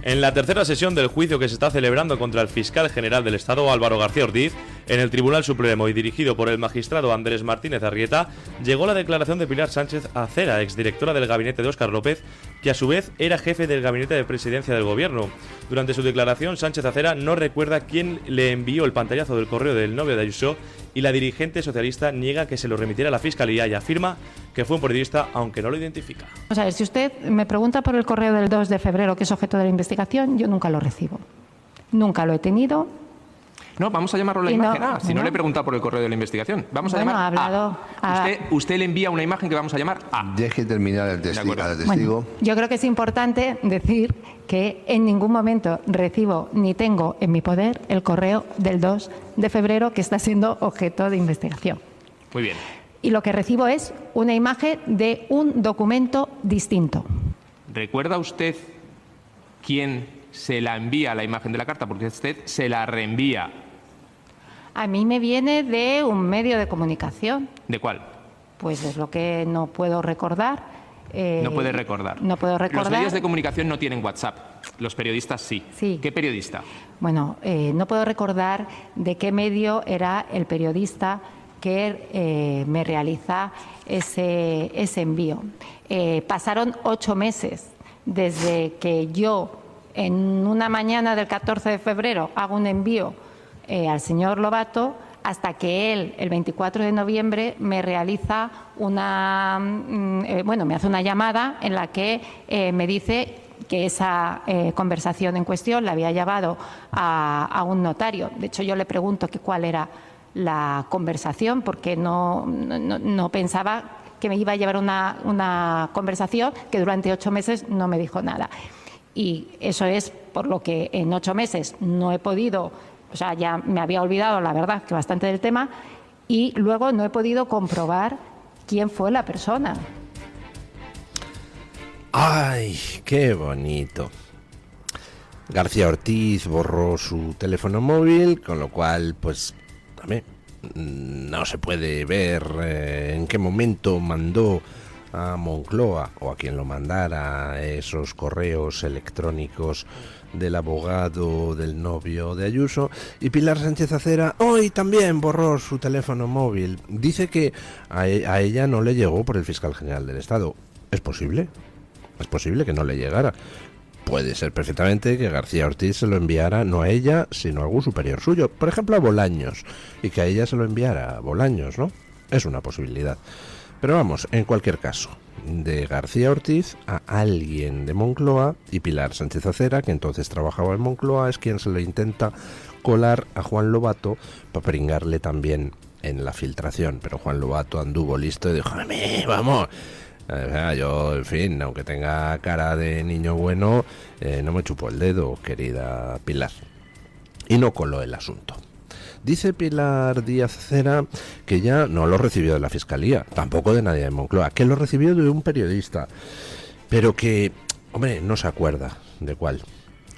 En la tercera sesión del juicio que se está celebrando contra el fiscal general del Estado, Álvaro García Ortiz, en el Tribunal Supremo y dirigido por el magistrado Andrés Martínez Arrieta, llegó la declaración de Pilar Sánchez Acera, exdirectora del gabinete de Óscar López, que a su vez era jefe del gabinete de presidencia del gobierno. Durante su declaración, Sánchez Acera no recuerda quién le envió el pantallazo del correo del novio de Ayuso y la dirigente socialista niega que se lo remitiera a la Fiscalía y afirma que fue un periodista, aunque no lo identifica. Vamos a ver, si usted me pregunta por el correo del 2 de febrero, que es objeto de la investigación, yo nunca lo recibo. Nunca lo he tenido. No, vamos a llamarlo la imagen A, si no le he preguntado por el correo de la investigación. Vamos a llamar A. Usted le envía una imagen que vamos a llamar A. Deje terminar el testigo. Bueno, yo creo que es importante decir que en ningún momento recibo ni tengo en mi poder el correo del 2 de febrero que está siendo objeto de investigación. Muy bien. Y lo que recibo es una imagen de un documento distinto. ¿Recuerda usted quién se la envía la imagen de la carta? Porque usted se la reenvía. A mí me viene de un medio de comunicación. ¿De cuál? Pues es lo que no puedo recordar. No puede recordar. No puedo recordar. Los medios de comunicación no tienen WhatsApp. Los periodistas sí. Sí. ¿Qué periodista? Bueno, no puedo recordar de qué medio era el periodista que me realiza ese envío. Pasaron 8 meses desde que yo, en una mañana del 14 de febrero, hago un envío al señor Lobato, hasta que él, el 24 de noviembre, me realiza me hace una llamada en la que me dice que esa conversación en cuestión la había llevado a un notario. De hecho, yo le pregunto que cuál era la conversación, porque no pensaba que me iba a llevar una conversación que durante 8 meses no me dijo nada. Y eso es por lo que en 8 meses no he podido, o sea, ya me había olvidado, la verdad, que bastante del tema, y luego no he podido comprobar quién fue la persona. ¡Ay, qué bonito! García Ortiz borró su teléfono móvil, con lo cual, pues, también no se puede ver en qué momento mandó a Moncloa o a quien lo mandara esos correos electrónicos del abogado del novio de Ayuso. Y Pilar Sánchez Acera hoy también borró su teléfono móvil. Dice que a ella no le llegó por el fiscal general del Estado. ¿Es posible? ¿Es posible que no le llegara? Puede ser perfectamente que García Ortiz se lo enviara no a ella, sino a algún superior suyo, por ejemplo a Bolaños, y que a ella se lo enviara a Bolaños, ¿no? Es una posibilidad. Pero vamos, en cualquier caso, de García Ortiz a alguien de Moncloa, y Pilar Sánchez Acera, que entonces trabajaba en Moncloa, es quien se lo intenta colar a Juan Lobato para pringarle también en la filtración. Pero Juan Lobato anduvo listo y dijo: vamos. Yo, en fin, aunque tenga cara de niño bueno, no me chupo el dedo, querida Pilar. Y no coló el asunto. Dice Pilar Díaz Acera que ya no lo recibió de la Fiscalía, tampoco de nadie de Moncloa, que lo recibió de un periodista, pero que, hombre, no se acuerda de cuál.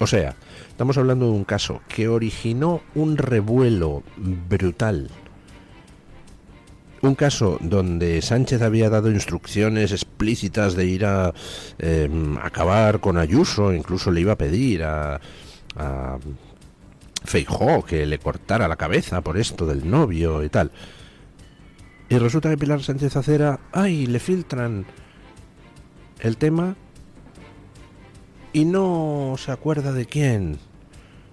O sea, estamos hablando de un caso que originó un revuelo brutal. Un caso donde Sánchez había dado instrucciones explícitas de ir a acabar con Ayuso, incluso le iba a pedir a Feijóo que le cortara la cabeza por esto del novio y tal. Y resulta que Pilar Sánchez Acera, le filtran el tema y no se acuerda de quién.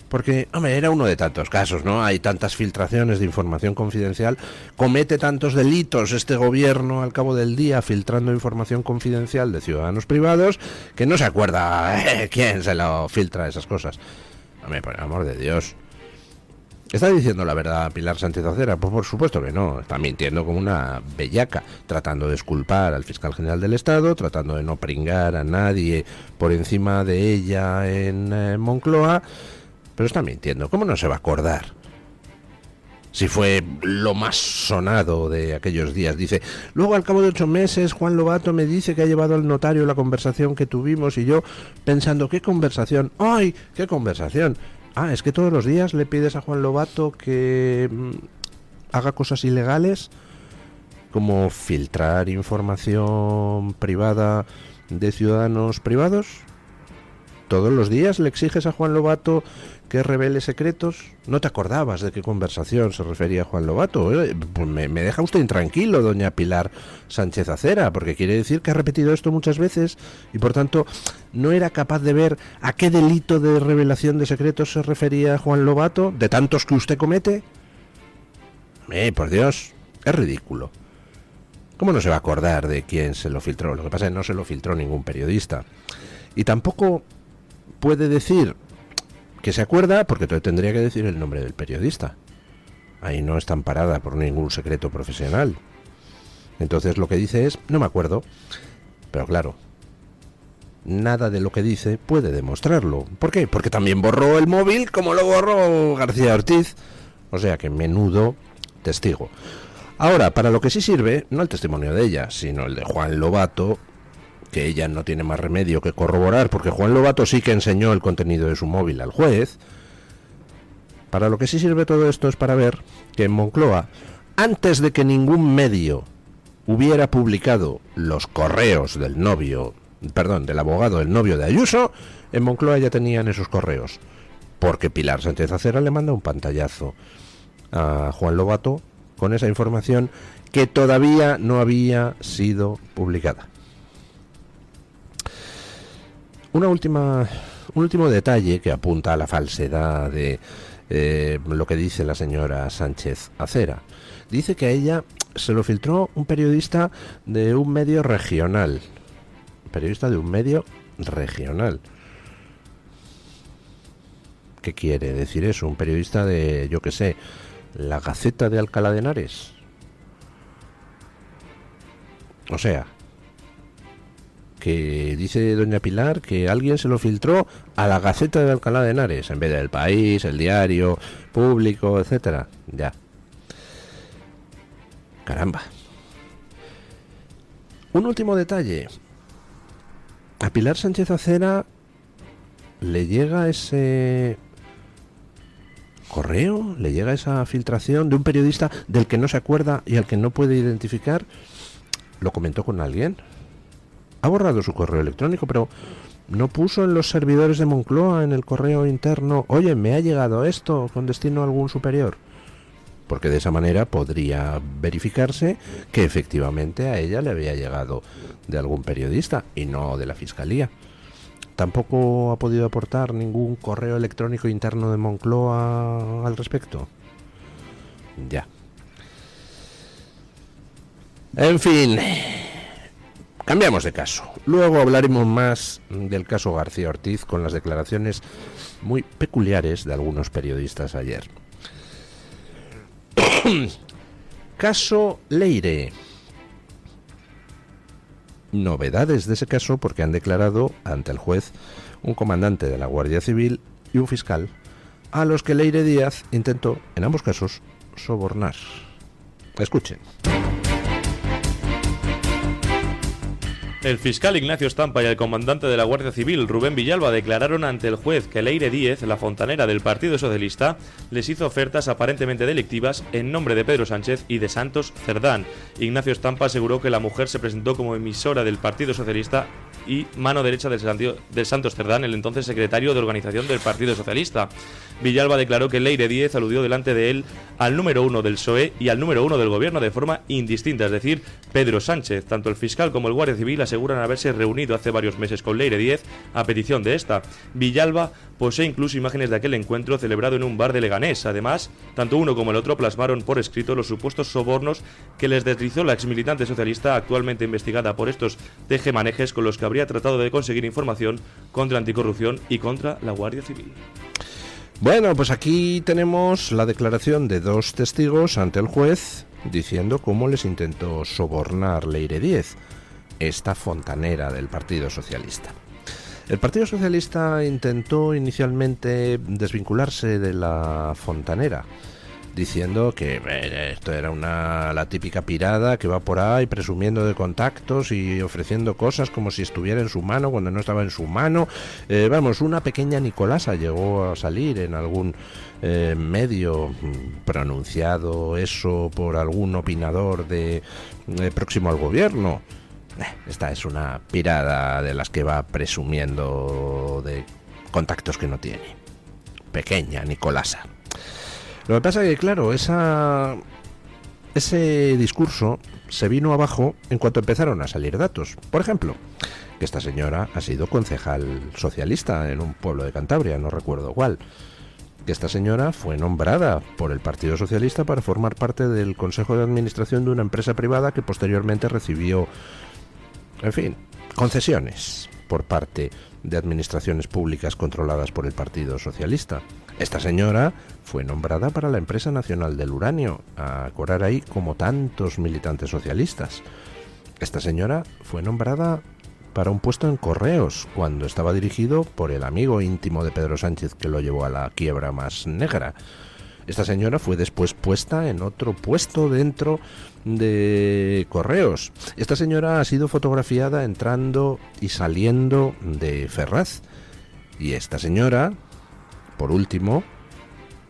Porque, hombre, era uno de tantos casos, ¿no? Hay tantas filtraciones de información confidencial, comete tantos delitos este gobierno al cabo del día filtrando información confidencial de ciudadanos privados, que no se acuerda quién se lo filtra esas cosas. Hombre, por el amor de Dios. ¿Está diciendo la verdad Pilar Sánchez Acera? Pues por supuesto que no. Está mintiendo como una bellaca, tratando de exculpar al fiscal general del Estado, tratando de no pringar a nadie por encima de ella en Moncloa. Pero está mintiendo. ¿Cómo no se va a acordar? Si fue lo más sonado de aquellos días. Dice, luego al cabo de 8 meses Juan Lobato me dice que ha llevado al notario la conversación que tuvimos, y yo pensando, ¿qué conversación? ¡Ay! ¿Qué conversación? Es que todos los días le pides a Juan Lobato que haga cosas ilegales, como filtrar información privada de ciudadanos privados. ¿Todos los días le exiges a Juan Lobato que revele secretos? ¿No te acordabas de qué conversación se refería Juan Lobato? Pues me deja usted intranquilo, doña Pilar Sánchez Acera, porque quiere decir que ha repetido esto muchas veces y por tanto no era capaz de ver a qué delito de revelación de secretos se refería Juan Lobato, de tantos que usted comete. Por Dios, es ridículo. ¿Cómo no se va a acordar de quién se lo filtró? Lo que pasa es que no se lo filtró ningún periodista. Y tampoco puede decir que se acuerda, porque tendría que decir el nombre del periodista. Ahí no está amparada por ningún secreto profesional. Entonces lo que dice es, no me acuerdo. Pero claro, nada de lo que dice puede demostrarlo. ¿Por qué? Porque también borró el móvil como lo borró García Ortiz. O sea que menudo testigo. Ahora, para lo que sí sirve, no el testimonio de ella, sino el de Juan Lobato, que ella no tiene más remedio que corroborar, porque Juan Lobato sí que enseñó el contenido de su móvil al juez. Para lo que sí sirve todo esto es para ver que en Moncloa, antes de que ningún medio hubiera publicado los correos del abogado del novio de Ayuso, en Moncloa ya tenían esos correos, porque Pilar Sánchez Acera le manda un pantallazo a Juan Lobato con esa información que todavía no había sido publicada. Un último detalle que apunta a la falsedad de lo que dice la señora Sánchez Acera. Dice que a ella se lo filtró un periodista de un medio regional. ¿Qué quiere decir eso? ¿Un periodista de, yo qué sé, la Gaceta de Alcalá de Henares? O sea, que dice doña Pilar que alguien se lo filtró a la Gaceta de Alcalá de Henares en vez del País, El Diario, Público, etcétera. Ya. Caramba. Un último detalle. A Pilar Sánchez Acera le llega ese correo, le llega esa filtración de un periodista del que no se acuerda y al que no puede identificar. ¿Lo comentó con alguien? Ha borrado su correo electrónico, pero no puso en los servidores de Moncloa, en el correo interno, oye, me ha llegado esto con destino a algún superior. Porque de esa manera podría verificarse que efectivamente a ella le había llegado de algún periodista y no de la Fiscalía. ¿Tampoco ha podido aportar ningún correo electrónico interno de Moncloa al respecto? Ya. En fin, cambiamos de caso. Luego hablaremos más del caso García Ortiz con las declaraciones muy peculiares de algunos periodistas ayer. Caso Leire. Novedades de ese caso porque han declarado ante el juez un comandante de la Guardia Civil y un fiscal a los que Leire Díaz intentó, en ambos casos, sobornar. Escuchen. El fiscal Ignacio Estampa y el comandante de la Guardia Civil, Rubén Villalba, declararon ante el juez que Leire Díez, la fontanera del Partido Socialista, les hizo ofertas aparentemente delictivas en nombre de Pedro Sánchez y de Santos Cerdán. Ignacio Estampa aseguró que la mujer se presentó como emisora del Partido Socialista y mano derecha del Santos Cerdán, el entonces secretario de organización del Partido Socialista. Villalba declaró que Leire Díez aludió delante de él al número 1 del PSOE y al número 1 del gobierno de forma indistinta, es decir, Pedro Sánchez. Tanto el fiscal como el Guardia Civil aseguran haberse reunido hace varios meses con Leire Díez a petición de esta. Villalba posee incluso imágenes de aquel encuentro celebrado en un bar de Leganés. Además, tanto uno como el otro plasmaron por escrito los supuestos sobornos que les deslizó la exmilitante socialista actualmente investigada por estos tejemanejes con los que habría tratado de conseguir información contra anticorrupción y contra la Guardia Civil. Bueno, pues aquí tenemos la declaración de dos testigos ante el juez diciendo cómo les intentó sobornar Leire Díez, esta fontanera del Partido Socialista. El Partido Socialista intentó inicialmente desvincularse de la fontanera, diciendo que esto era la típica pirada que va por ahí presumiendo de contactos y ofreciendo cosas como si estuviera en su mano cuando no estaba en su mano. Una pequeña Nicolasa llegó a salir en algún medio pronunciado eso por algún opinador próximo al gobierno. Esta es una pirada de las que va presumiendo de contactos que no tiene. Pequeña Nicolasa. Lo que pasa es que, claro, ese discurso se vino abajo en cuanto empezaron a salir datos. Por ejemplo, que esta señora ha sido concejal socialista en un pueblo de Cantabria, no recuerdo cuál. Que esta señora fue nombrada por el Partido Socialista para formar parte del Consejo de Administración de una empresa privada que posteriormente recibió, en fin, concesiones por parte de administraciones públicas controladas por el Partido Socialista. Esta señora fue nombrada para la Empresa Nacional del Uranio, a cobrar ahí como tantos militantes socialistas. Esta señora fue nombrada para un puesto en Correos, cuando estaba dirigido por el amigo íntimo de Pedro Sánchez que lo llevó a la quiebra más negra. Esta señora fue después puesta en otro puesto dentro de Correos. Esta señora ha sido fotografiada entrando y saliendo de Ferraz. Y esta señora, por último,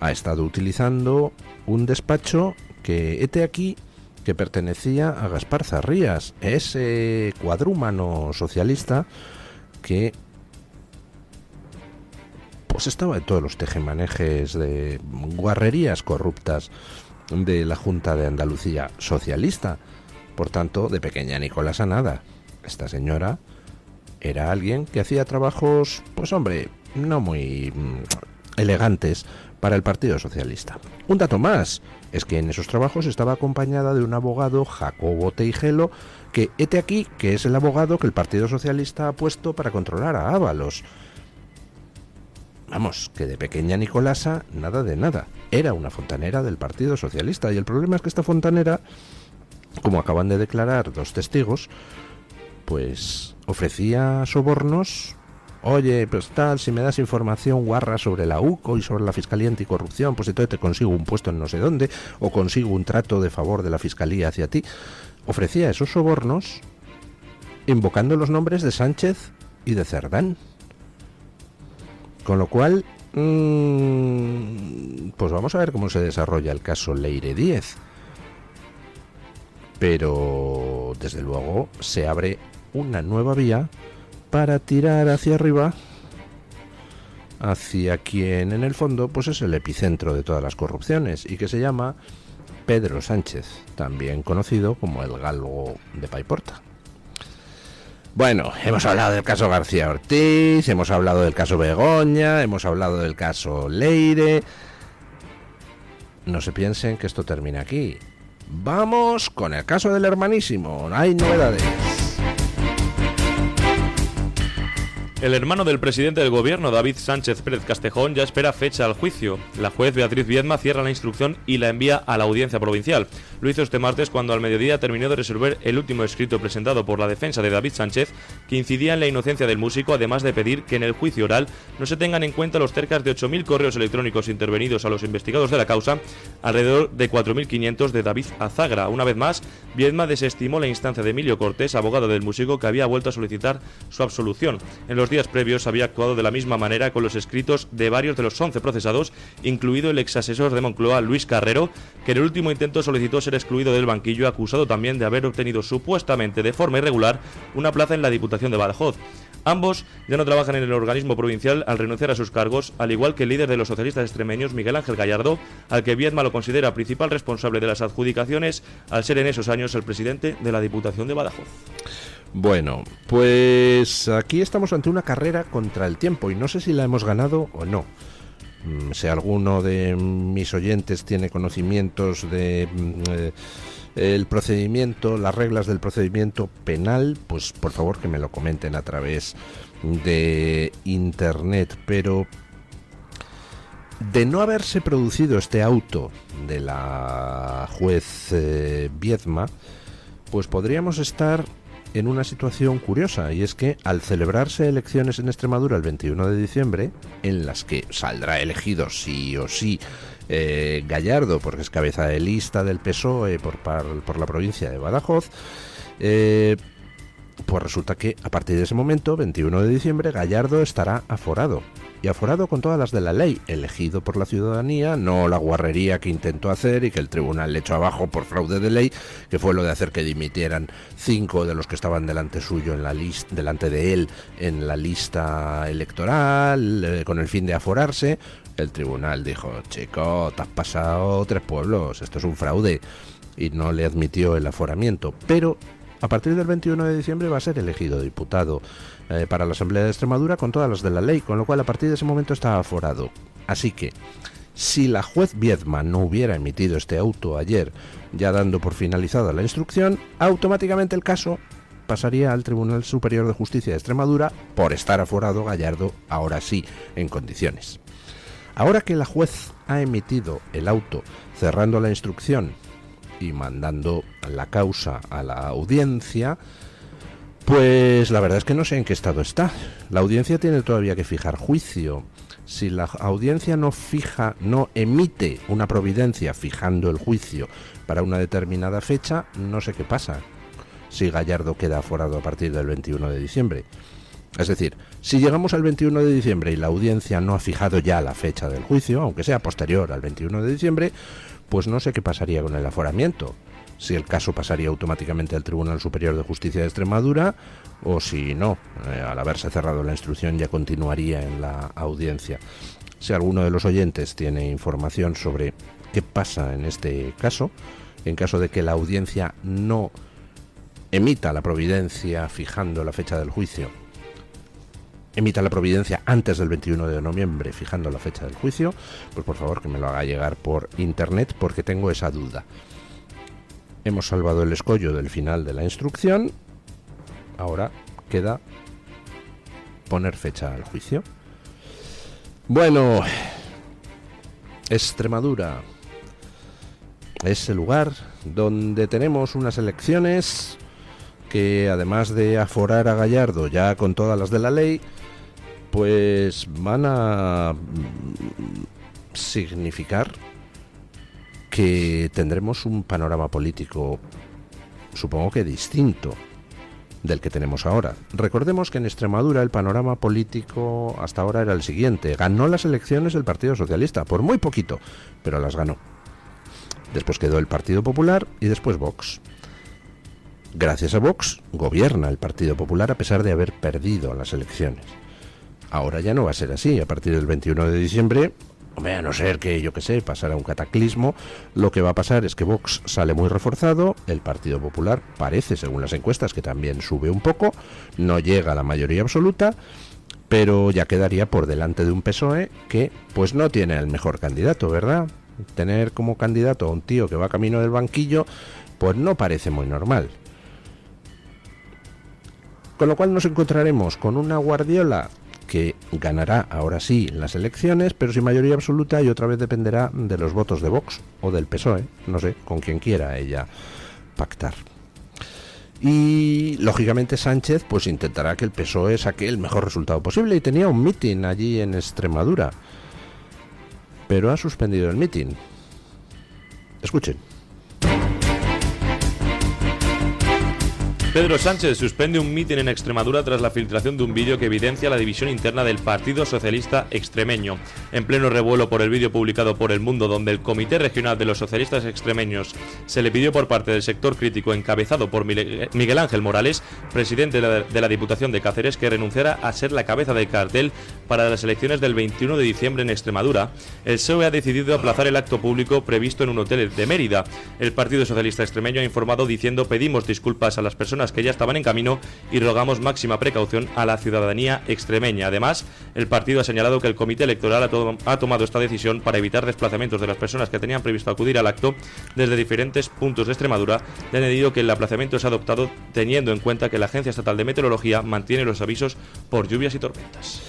ha estado utilizando un despacho que, hete aquí, que pertenecía a Gaspar Zarrías, ese cuadrúmano socialista que pues estaba en todos los tejemanejes de guarrerías corruptas de la Junta de Andalucía socialista. Por tanto, de pequeña Nicolasa nada. Esta señora era alguien que hacía trabajos, pues hombre, no muy elegantes para el Partido Socialista. Un dato más es que en esos trabajos estaba acompañada de un abogado, Jacobo Teijelo, que hete aquí, que es el abogado que el Partido Socialista ha puesto para controlar a Ábalos. Vamos, que de pequeña Nicolasa, nada de nada. Era una fontanera del Partido Socialista, y el problema es que esta fontanera, como acaban de declarar dos testigos, pues ofrecía sobornos. Oye, pues tal, si me das información guarra sobre la UCO y sobre la Fiscalía Anticorrupción, pues entonces te consigo un puesto en no sé dónde, o consigo un trato de favor de la Fiscalía hacia ti. Ofrecía esos sobornos invocando los nombres de Sánchez y de Cerdán. Con lo cual, pues vamos a ver cómo se desarrolla el caso Leire Díez. Pero, desde luego, se abre una nueva vía para tirar hacia arriba, hacia quien en el fondo pues es el epicentro de todas las corrupciones y que se llama Pedro Sánchez, también conocido como el Galgo de Paiporta. Bueno, hemos hablado del caso García Ortiz, hemos hablado del caso Begoña, hemos hablado del caso Leire. No se piensen que esto termina aquí. Vamos con el caso del hermanísimo, hay novedades. El hermano del presidente del gobierno, David Sánchez Pérez Castejón, ya espera fecha al juicio. La juez Beatriz Viedma cierra la instrucción y la envía a la audiencia provincial. Lo hizo este martes cuando al mediodía terminó de resolver el último escrito presentado por la defensa de David Sánchez, que incidía en la inocencia del músico, además de pedir que en el juicio oral no se tengan en cuenta los cerca de 8.000 correos electrónicos intervenidos a los investigados de la causa, alrededor de 4.500 de David Azagra. Una vez más, Viedma desestimó la instancia de Emilio Cortés, abogado del músico, que había vuelto a solicitar su absolución. En los días previos había actuado de la misma manera con los escritos de varios de los 11 procesados, incluido el exasesor de Moncloa, Luis Carrero, que en el último intento solicitó ser excluido del banquillo, acusado también de haber obtenido supuestamente de forma irregular una plaza en la Diputación de Badajoz. Ambos ya no trabajan en el organismo provincial al renunciar a sus cargos, al igual que el líder de los socialistas extremeños, Miguel Ángel Gallardo, al que Viedma lo considera principal responsable de las adjudicaciones, al ser en esos años el presidente de la Diputación de Badajoz. Bueno, pues aquí estamos ante una carrera contra el tiempo y no sé si la hemos ganado o no. Si alguno de mis oyentes tiene conocimientos de el procedimiento, las reglas del procedimiento penal, pues por favor que me lo comenten a través de internet. Pero de no haberse producido este auto de la juez Viedma, pues podríamos estar en una situación curiosa, y es que al celebrarse elecciones en Extremadura el 21 de diciembre, en las que saldrá elegido sí o sí Gallardo, porque es cabeza de lista del PSOE por la provincia de Badajoz, pues resulta que a partir de ese momento, 21 de diciembre, Gallardo estará aforado. y aforado con todas las de la ley, elegido por la ciudadanía, no la guarrería que intentó hacer y que el tribunal le echó abajo por fraude de ley, que fue lo de hacer que dimitieran 5 de los que estaban delante suyo en la lista, delante de él en la lista electoral, con el fin de aforarse. El tribunal dijo: chico, te has pasado 3 pueblos, esto es un fraude, y no le admitió el aforamiento. Pero a partir del 21 de diciembre va a ser elegido diputado para la Asamblea de Extremadura con todas las de la ley, con lo cual a partir de ese momento está aforado. Así que, si la juez Viedma no hubiera emitido este auto ayer, ya dando por finalizada la instrucción, automáticamente el caso pasaría al Tribunal Superior de Justicia de Extremadura por estar aforado Gallardo, ahora sí, en condiciones. Ahora que la juez ha emitido el auto cerrando la instrucción y mandando la causa a la audiencia, pues la verdad es que no sé en qué estado está. La audiencia tiene todavía que fijar juicio. Si la audiencia no emite una providencia fijando el juicio para una determinada fecha, no sé qué pasa si Gallardo queda aforado a partir del 21 de diciembre. Es decir, si llegamos al 21 de diciembre y la audiencia no ha fijado ya la fecha del juicio, aunque sea posterior al 21 de diciembre, pues no sé qué pasaría con el aforamiento. Si el caso pasaría automáticamente al Tribunal Superior de Justicia de Extremadura, o si no, al haberse cerrado la instrucción ya continuaría en la audiencia. Si alguno de los oyentes tiene información sobre qué pasa en este caso, en caso de que la audiencia no emita la providencia fijando la fecha del juicio, emita la providencia antes del 21 de noviembre fijando la fecha del juicio, pues por favor que me lo haga llegar por internet, porque tengo esa duda. Hemos salvado el escollo del final de la instrucción, ahora queda poner fecha al juicio. Bueno, Extremadura es el lugar donde tenemos unas elecciones que, además de aforar a Gallardo ya con todas las de la ley, pues van a significar que tendremos un panorama político, supongo que distinto del que tenemos ahora. Recordemos que en Extremadura el panorama político hasta ahora era el siguiente: ganó las elecciones el Partido Socialista, por muy poquito, pero las ganó. Después quedó el Partido Popular y después Vox. Gracias a Vox gobierna el Partido Popular a pesar de haber perdido las elecciones. Ahora ya no va a ser así. A partir del 21 de diciembre, a no ser que, yo que sé, pasara un cataclismo, lo que va a pasar es que Vox sale muy reforzado, el Partido Popular parece, según las encuestas, que también sube un poco, no llega a la mayoría absoluta, pero ya quedaría por delante de un PSOE que pues no tiene el mejor candidato, ¿verdad? Tener como candidato a un tío que va camino del banquillo, pues no parece muy normal. Con lo cual nos encontraremos con una Guardiola que ganará ahora sí las elecciones, pero sin mayoría absoluta, y otra vez dependerá de los votos de Vox o del PSOE, no sé, con quien quiera ella pactar. Y lógicamente Sánchez pues intentará que el PSOE saque el mejor resultado posible, y tenía un mitin allí en Extremadura, pero ha suspendido el mitin. Escuchen. Pedro Sánchez suspende un mitin en Extremadura tras la filtración de un vídeo que evidencia la división interna del Partido Socialista Extremeño. En pleno revuelo por el vídeo publicado por El Mundo, donde el Comité Regional de los Socialistas Extremeños se le pidió por parte del sector crítico encabezado por Miguel Ángel Morales, presidente de la Diputación de Cáceres, que renunciara a ser la cabeza de cartel para las elecciones del 21 de diciembre en Extremadura, el PSOE ha decidido aplazar el acto público previsto en un hotel de Mérida. El Partido Socialista Extremeño ha informado diciendo: pedimos disculpas a las personas que ya estaban en camino y rogamos máxima precaución a la ciudadanía extremeña. Además, el partido ha señalado que el comité electoral ha tomado esta decisión para evitar desplazamientos de las personas que tenían previsto acudir al acto desde diferentes puntos de Extremadura, y han añadido que el aplazamiento se ha adoptado teniendo en cuenta que la Agencia Estatal de Meteorología mantiene los avisos por lluvias y tormentas.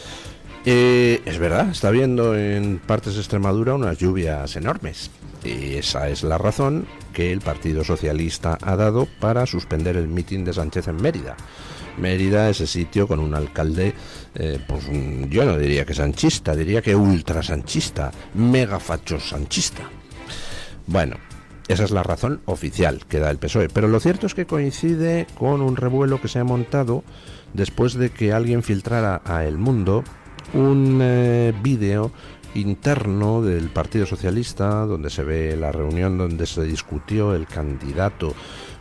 Es verdad, está habiendo en partes de Extremadura unas lluvias enormes. Y esa es la razón que el Partido Socialista ha dado para suspender el mitin de Sánchez en Mérida. Mérida, ese sitio con un alcalde, pues yo no diría que sanchista, diría que ultra sanchista, mega facho sanchista. Bueno, esa es la razón oficial que da el PSOE, pero lo cierto es que coincide con un revuelo que se ha montado después de que alguien filtrara a El Mundo un vídeo interno del Partido Socialista donde se ve la reunión donde se discutió el candidato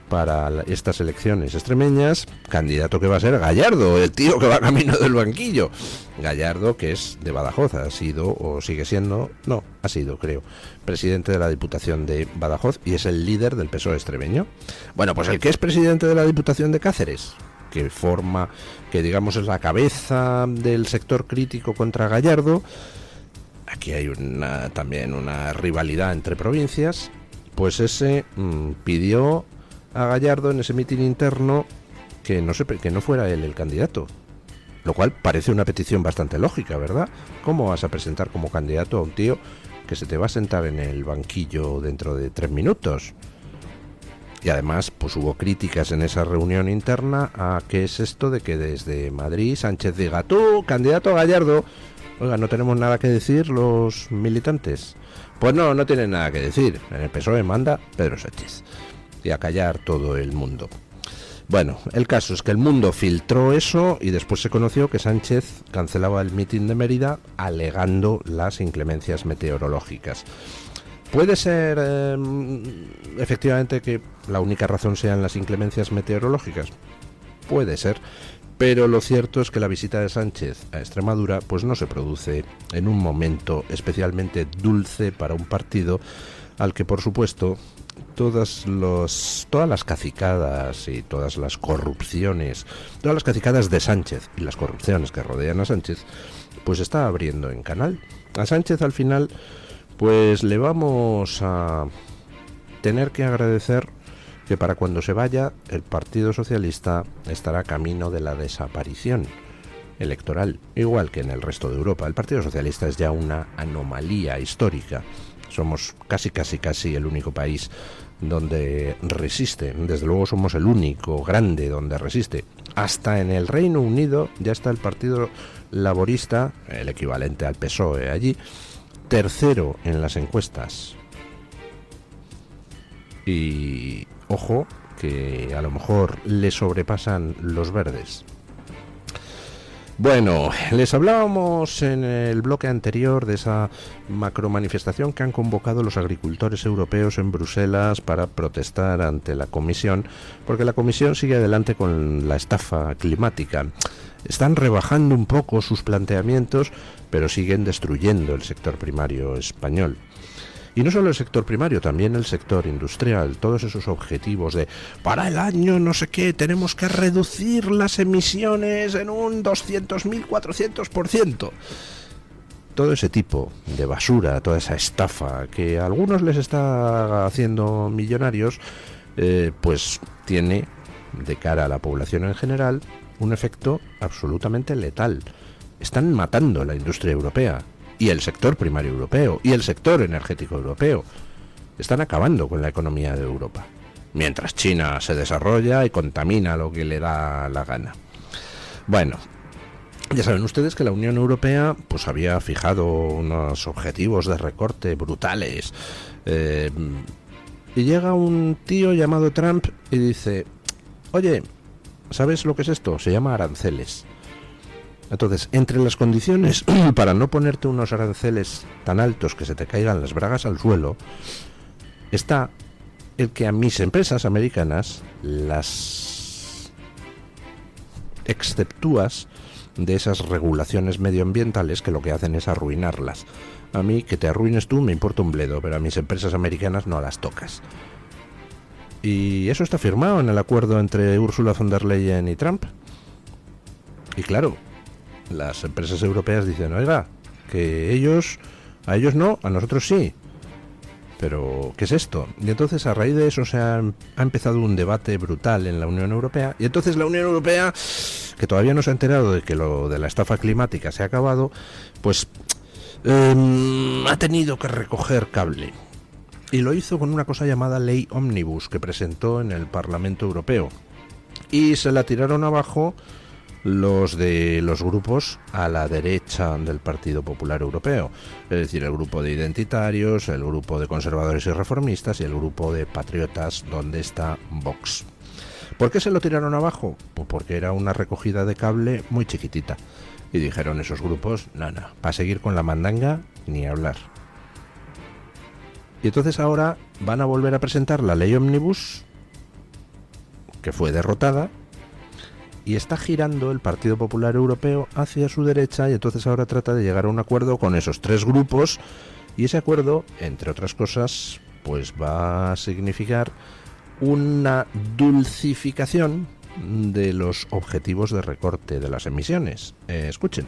para estas elecciones extremeñas, candidato que va a ser Gallardo, el tío que va camino del banquillo. Gallardo, que es de Badajoz, ha sido o sigue siendo, no, ha sido, creo, presidente de la Diputación de Badajoz y es el líder del PSOE extremeño. Bueno, pues el que es presidente de la Diputación de Cáceres, que digamos es la cabeza del sector crítico contra Gallardo, aquí hay también una rivalidad entre provincias, pues ese pidió a Gallardo en ese mitin interno que no fuera él el candidato, lo cual parece una petición bastante lógica, ¿verdad? ¿Cómo vas a presentar como candidato a un tío que se te va a sentar en el banquillo dentro de 3 minutos? Y además, pues hubo críticas en esa reunión interna a qué es esto de que desde Madrid Sánchez diga: tú, candidato a Gallardo, oiga, no tenemos nada que decir los militantes. Pues no tienen nada que decir. En el PSOE manda Pedro Sánchez. Y a callar todo el mundo. Bueno, el caso es que el mundo filtró eso y después se conoció que Sánchez cancelaba el mitin de Mérida alegando las inclemencias meteorológicas. Puede ser efectivamente que la única razón sean las inclemencias meteorológicas. Puede ser. Pero lo cierto es que la visita de Sánchez a Extremadura pues no se produce en un momento especialmente dulce para un partido al que, por supuesto, todas las cacicadas y todas las corrupciones, todas las cacicadas de Sánchez y las corrupciones que rodean a Sánchez, pues está abriendo en canal. A Sánchez al final pues le vamos a tener que agradecer que para cuando se vaya el Partido Socialista estará camino de la desaparición electoral, igual que en el resto de Europa. El Partido Socialista es ya una anomalía histórica. Somos casi el único país donde resiste. Desde luego somos el único grande donde resiste. Hasta en el Reino Unido ya está el Partido Laborista, el equivalente al PSOE allí, tercero en las encuestas. Y ojo, que a lo mejor le sobrepasan los verdes. Bueno, les hablábamos en el bloque anterior de esa macromanifestación que han convocado los agricultores europeos en Bruselas para protestar ante la Comisión, porque la Comisión sigue adelante con la estafa climática. Están rebajando un poco sus planteamientos, pero siguen destruyendo el sector primario español. Y no solo el sector primario, también el sector industrial, todos esos objetivos de para el año no sé qué, tenemos que reducir las emisiones en un 200.000, 400%. Todo ese tipo de basura, toda esa estafa que a algunos les está haciendo millonarios, pues tiene, de cara a la población en general, un efecto absolutamente letal. Están matando la industria europea. Y el sector primario europeo, y el sector energético europeo. Están acabando con la economía de Europa. Mientras China se desarrolla y contamina lo que le da la gana. Bueno, ya saben ustedes que la Unión Europea pues había fijado unos objetivos de recorte brutales. Y llega un tío llamado Trump y dice: oye, ¿sabes lo que es esto? Se llama aranceles. Entonces, entre las condiciones para no ponerte unos aranceles tan altos que se te caigan las bragas al suelo, está el que a mis empresas americanas las exceptúas de esas regulaciones medioambientales que lo que hacen es arruinarlas. A mí, que te arruines tú, me importa un bledo, pero a mis empresas americanas no las tocas. Y eso está firmado en el acuerdo entre Ursula von der Leyen y Trump. Y claro, las empresas europeas dicen: oiga, que a ellos no, a nosotros sí. Pero, ¿qué es esto? Y entonces, a raíz de eso, ha empezado un debate brutal en la Unión Europea. Y entonces la Unión Europea, que todavía no se ha enterado de que lo de la estafa climática se ha acabado, pues ha tenido que recoger cable. Y lo hizo con una cosa llamada Ley Omnibus, que presentó en el Parlamento Europeo. Y se la tiraron abajo los de los grupos a la derecha del Partido Popular Europeo, es decir, el grupo de identitarios, el grupo de conservadores y reformistas y el grupo de patriotas, donde está Vox. ¿Por qué se lo tiraron abajo? Pues porque era una recogida de cable muy chiquitita. Y dijeron esos grupos, no, para seguir con la mandanga, ni hablar. Y entonces ahora van a volver a presentar la ley Omnibus, que fue derrotada, y está girando el Partido Popular Europeo hacia su derecha, y entonces ahora trata de llegar a un acuerdo con esos tres grupos, y ese acuerdo, entre otras cosas, pues va a significar una dulcificación de los objetivos de recorte de las emisiones. Escuchen.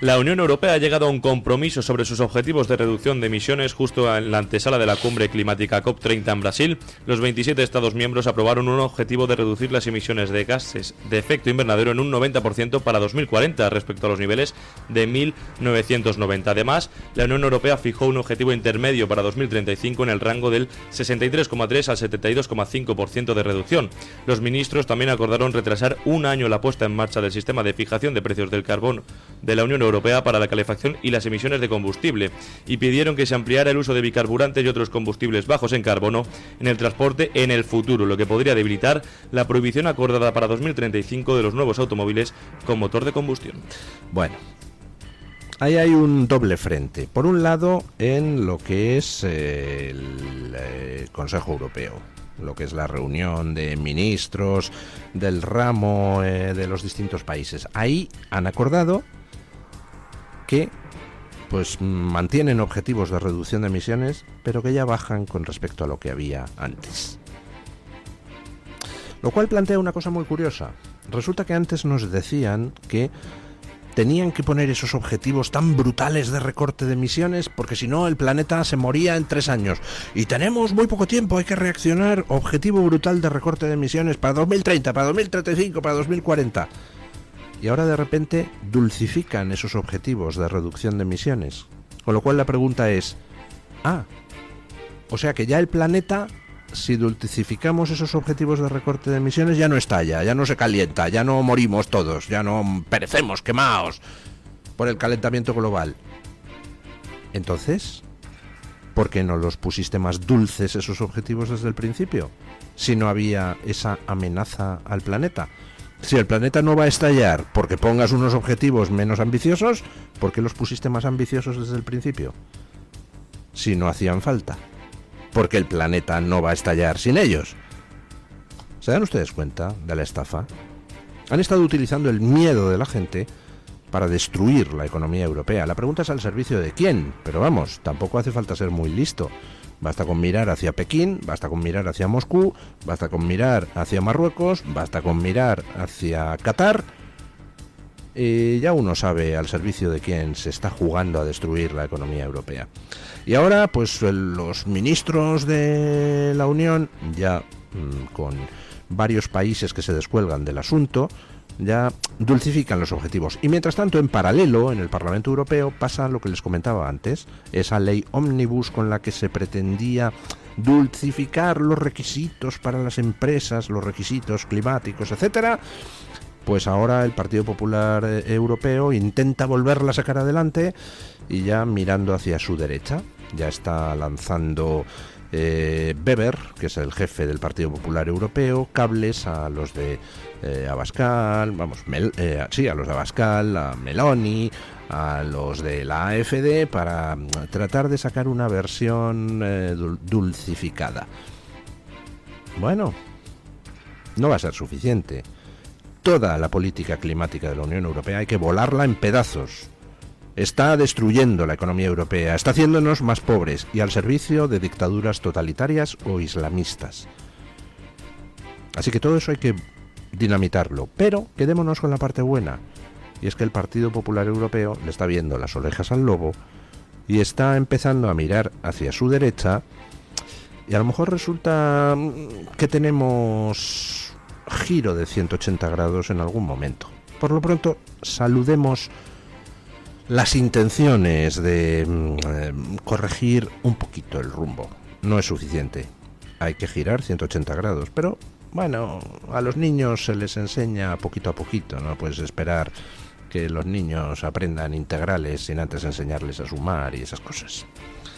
La Unión Europea ha llegado a un compromiso sobre sus objetivos de reducción de emisiones justo en la antesala de la cumbre climática COP30 en Brasil. Los 27 Estados miembros aprobaron un objetivo de reducir las emisiones de gases de efecto invernadero en un 90% para 2040 respecto a los niveles de 1990. Además, la Unión Europea fijó un objetivo intermedio para 2035 en el rango del 63,3 al 72,5% de reducción. Los ministros también acordaron retrasar un año la puesta en marcha del sistema de fijación de precios del carbón de la Unión Europea para la calefacción y las emisiones de combustible, y pidieron que se ampliara el uso de bicarburantes y otros combustibles bajos en carbono en el transporte en el futuro, lo que podría debilitar la prohibición acordada para 2035 de los nuevos automóviles con motor de combustión. Bueno, ahí hay un doble frente. Por un lado, en lo que es el Consejo Europeo, lo que es la reunión de ministros del ramo de los distintos países. Ahí han acordado que pues mantienen objetivos de reducción de emisiones, pero que ya bajan con respecto a lo que había antes. Lo cual plantea una cosa muy curiosa. Resulta que antes nos decían que tenían que poner esos objetivos tan brutales de recorte de emisiones porque si no el planeta se moría en 3 años. Y tenemos muy poco tiempo, hay que reaccionar. Objetivo brutal de recorte de emisiones para 2030, para 2035, para 2040. Y ahora de repente dulcifican esos objetivos de reducción de emisiones. Con lo cual la pregunta es, o sea que ya el planeta, si dulcificamos esos objetivos de recorte de emisiones, ya no estalla, ya no se calienta, ya no morimos todos, ya no perecemos quemados por el calentamiento global. Entonces, ¿por qué no los pusiste más dulces esos objetivos desde el principio? Si no había esa amenaza al planeta. Si el planeta no va a estallar porque pongas unos objetivos menos ambiciosos, ¿por qué los pusiste más ambiciosos desde el principio? Si no hacían falta. Porque el planeta no va a estallar sin ellos. ¿Se dan ustedes cuenta de la estafa? Han estado utilizando el miedo de la gente para destruir la economía europea. La pregunta es al servicio de quién, pero vamos, tampoco hace falta ser muy listo. Basta con mirar hacia Pekín, basta con mirar hacia Moscú, basta con mirar hacia Marruecos, basta con mirar hacia Qatar. Ya uno sabe al servicio de quién se está jugando a destruir la economía europea. Y ahora, pues los ministros de la Unión, ya con varios países que se descuelgan del asunto, ya dulcifican los objetivos. Y mientras tanto, en paralelo, en el Parlamento Europeo pasa lo que les comentaba antes, esa ley Omnibus con la que se pretendía dulcificar los requisitos para las empresas, los requisitos climáticos, etcétera. Pues ahora el Partido Popular Europeo intenta volverla a sacar adelante y ya mirando hacia su derecha. Ya está lanzando Weber, que es el jefe del Partido Popular Europeo, cables a los de Abascal, a los de Abascal, a Meloni, a los de la AfD, para tratar de sacar una versión dulcificada. Bueno, no va a ser suficiente. Toda la política climática de la Unión Europea hay que volarla en pedazos. Está destruyendo la economía europea, está haciéndonos más pobres y al servicio de dictaduras totalitarias o islamistas. Así que todo eso hay que dinamitarlo, pero quedémonos con la parte buena. Y es que el Partido Popular Europeo le está viendo las orejas al lobo y está empezando a mirar hacia su derecha y a lo mejor resulta que tenemos giro de 180 grados en algún momento. Por lo pronto, saludemos las intenciones de corregir un poquito el rumbo. No es suficiente, hay que girar 180 grados, pero bueno, a los niños se les enseña poquito a poquito, no puedes esperar que los niños aprendan integrales sin antes enseñarles a sumar y esas cosas.